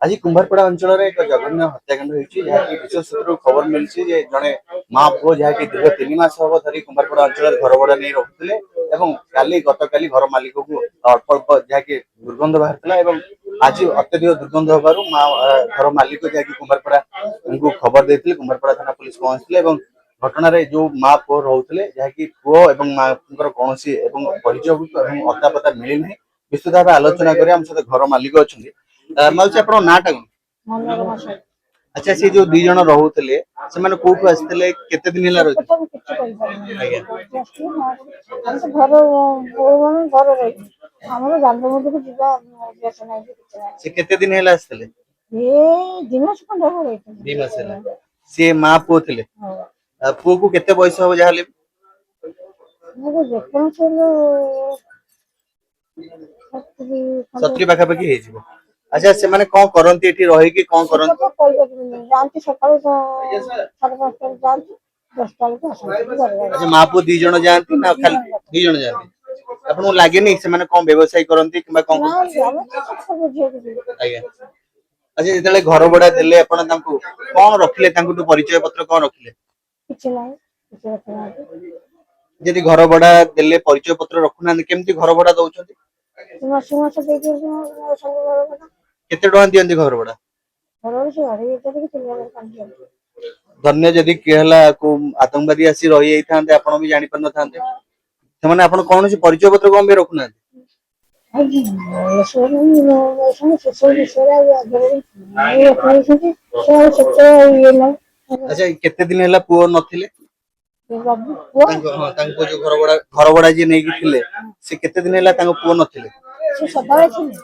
आज कुंभारपड़ा अंचल एक जघन्य हत्याकांड होती विशेष सूत्र खबर मिली जड़े माँ पुओ जहाँकि दीर्घ 3 मास हम धरी कुंभारपड़ा अंचल घर भड़ा नहीं रोकते गतकाली घर मालिक को अल्प अल्प जहाँकि दुर्गंध बाहर आज अत्यधिक दुर्गंध हबार घर मालिक जहाँकि कुंभारपड़ा उनको खबर देते कुंभारपड़ा थाना पुलिस पहुंचते घटना जो माँ पुओ रोते जहाँकि पुओ और माँ कौन परिचय अता पता मिलना विस्तृत भाव आलोचना कर घर मालिक अच्छा माउसी आप नाटा कौन अच्छा से जो दी जन रोते से कौटू आसते केते दिन है से केते दिन है आसते सी माँ पुओ थे पुओ को केते बयस हम जहाँ सतुरी पाखापाखि हो अच्छा से माने कौन करंती एठी रही कि कौन करंती जानती सकाळ 5:30 जानती 10टा को अच्छा माँ पुओ दी जन जानती ना खाली दी जन जानती आपन लागे नहीं से माने कौन व्यवसाय करंती कि कौन आज्ञा अच्छा जेतले घर बडा देले आपन तांको कौन रखिले तांको तो परिचय पत्र कौन रखिले किछ नाही किछ रखना यदि घर बडा देले परिचय पत्र रखुना केमती घर बडा दउछंती मास मास देके सब घर बडा केते टका दियंती घर बडा घर से हरी एते के 3000 कांदी धन्य जदि कहला को आतंकवादी आसी रही जाइथांते आपण भी जानि पर न थांते से माने आपण कोन से परिचय पत्र कोन बे रखुना अच्छा केते दिन हैला पुओ नथिले तांको जो घर बडा जे नै कि थिले से केते दिन हैला तांको पुओ नथिले से सदाळे थिले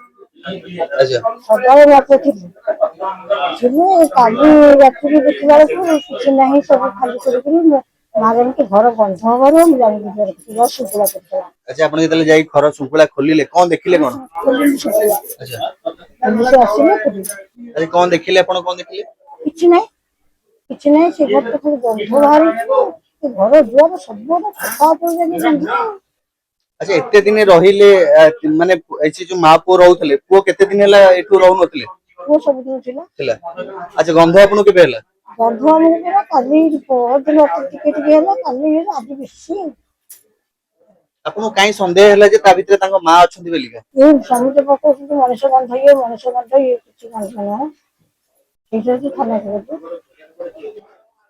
अच्छा सदाळे राते थिले काली रात्री देखला को किछ नाही सब खाली करके मारन के घर बंध हबार हम जानि दिया सुकुला करता अच्छा आपण जेतले जाई घर सुकुला खोलिले कोन देखिले कोन अच्छा पुलिस आसिले अरे कोन देखिले आपण कोन देखिले किछ नाही से घर तो खाली बंध बाहर घर दुआर सब छपा पड़ जानी अच्छा एते दिन रहिले माने ऐसे जो माँ पुओ रहउतले पुओ केते दिन हैला एठू रहउ नथिले वो सब दिन थिला अच्छा गंध आपन के बेला गंध हम काली दिन टिके हैला काली आज बेसी आपन काई संदेह हैला जे ता भितरे तांको माँ अछंती बेलिका ए समिते पको मनुष्य गंध ये किछ गंध ना एटा की थाना के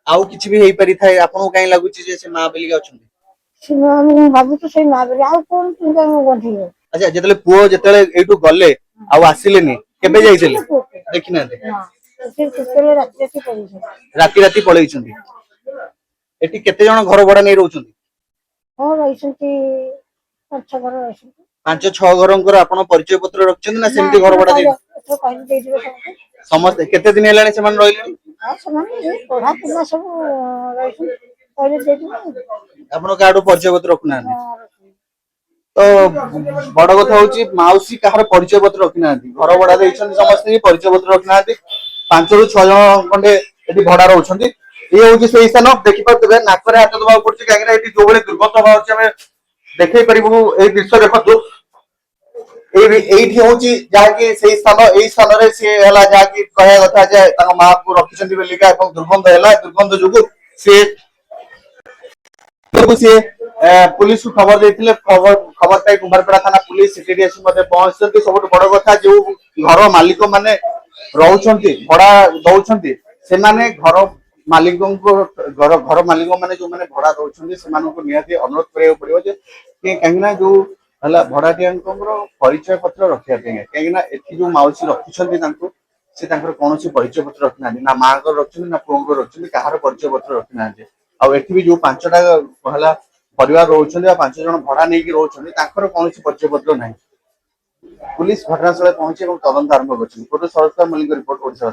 आउ किछ भी हेई परि थाए आपन काई लागु छी जे से माँ बेलिका अछंती हम बाबू तो सही माँ बेली आ कोन चिंता गंधी अच्छा जेतले पुओ जेतले एठू गले आउ आसिलेनी केबे जाइतले देखिना राती राती पळै छंती एठी केते जण घर भड़ा नै रहउछंती हां रहिसंती 5-6 घर रहिसंती 5-6 घरंकर आपण परिचय पत्र रखछन ना सेमती घर भड़ा दे तो कहि दे दिबे समस्त केते दिन हेलानी से मन रहिलेनी हां समान पढ़ा पिला सब रहिसंती पहिले दे दिबे आपण काडो परिचय पत्र रखुना तो बड़ कथा होची माउसी कहार परिचय पत्र रखिना घर भड़ा देइछन समस्त परिचय पत्र रखिना 5 ରୁ 6 जण खंडे एठी भड़ा रहउछंती ये होची सेही स्थान देखि पतबे नाकरे हाथ दबा पड़छ काहेकि एठी जो बळे दुर्गंध बाहर हमें देखै परिबु ए दृश्य देखतो एठी होची जाकी सेही स्थान रे से हला जाकी कहया कथा जे ताको मां को रखिसंती बेलिका एवं दुर्गंध हैला दुर्गंध जुगु से पुलिस को खबर देथिले खबर पाई कुंभारपड़ा थाना पुलिस सिटी एसपी मध्ये पहुंचती सब बड़ कथा जो घर मालिक माने रहउछंती भड़ा दउछंती से माने घर मालिकों को घर मालिक माने जो माने भड़ा दउछंती से मानको निहाती अनुरोध करियो पड़ियो जे कि काहिना जो हला भड़ाटियांकर परिचय पत्र रखिया पे काहिना एठी जो माउसी रखिसंती तांको से तांकर कोनोसी परिचय पत्र रखना ना मां को रखछन ना पुओ को रखछन कहार परिचय पत्र रखना आ एठी भी जो 5टा हला परिवार रहउछंती आ 5 जण भड़ा नै कि रहउछंती तांकर कोनोसी परिचय पत्र नै पुलिस घटनास्थल पहुंची और तदंत आरंभ करछि। फोटो सरकार मलिक रिपोर्ट ओडिशा।